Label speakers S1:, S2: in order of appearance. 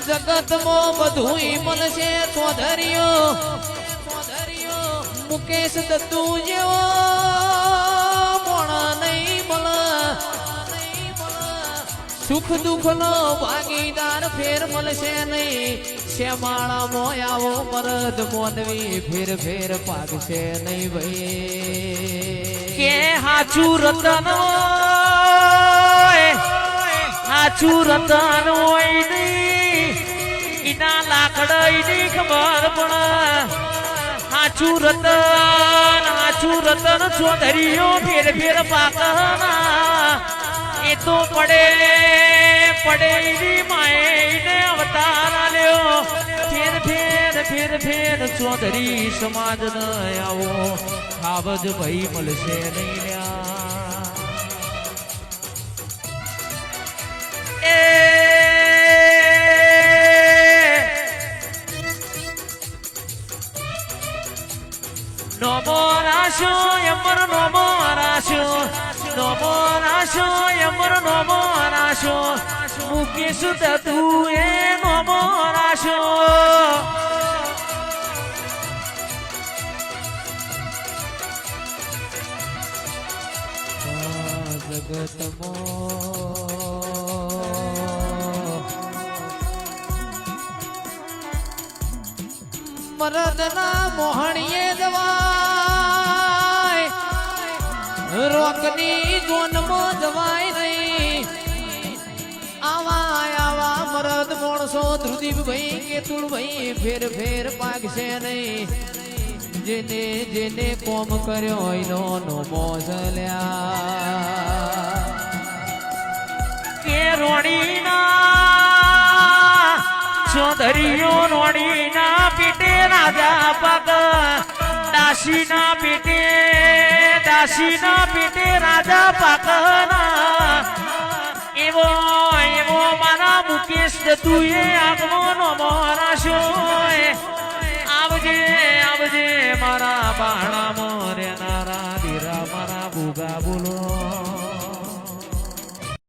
S1: જગતમાં બધુંય મળશે ચોધરીઓ મુકેશ દત્તુ જેવો મોણા નહીં મળે સુખ દુઃખ નો ભાગીદાર ફેર મળશે નહીં શ્યામાળા મોયાવો મરદ મોનવી ફેર ફેર પાકશે નહીં ભાઈ
S2: કે હાચું રતન હાચું રતન હોય નહીં એના લાકડા ની ખબર પડે હાચું રતન ચોધરીઓ ફેર ફેર પાકના એ તો પડે માયને અવતાર આલ્યો ફેર ફેર ચોધરી સમાજ ન આવો ખાવજ ભાઈ મળશે નહીં નમો રાશો યમર નમો રાશો નમો રાશો યમર નમો રાશો મુકેશ દત્તુ એ નમો રાશો
S1: મરદના મોહણીએ જવાય રોકની જોનમાં જવાય નહીં આવા મરદ માણસો ધ્રુદીપભાઈ કેતુલભાઈ ફેર ફેર પાકશે નહીં જેને જેને કોમ કર્યો એનો નમો ઝલ્યા
S2: કે રોણીના ચોધરીઓ રોણીના પીટે રાજા પગ દાસીના પીટે રાજા પગના એવો મારા મુકેશ દત્તુએ આગમનો મોરાશો આવજે મારા બાણામાં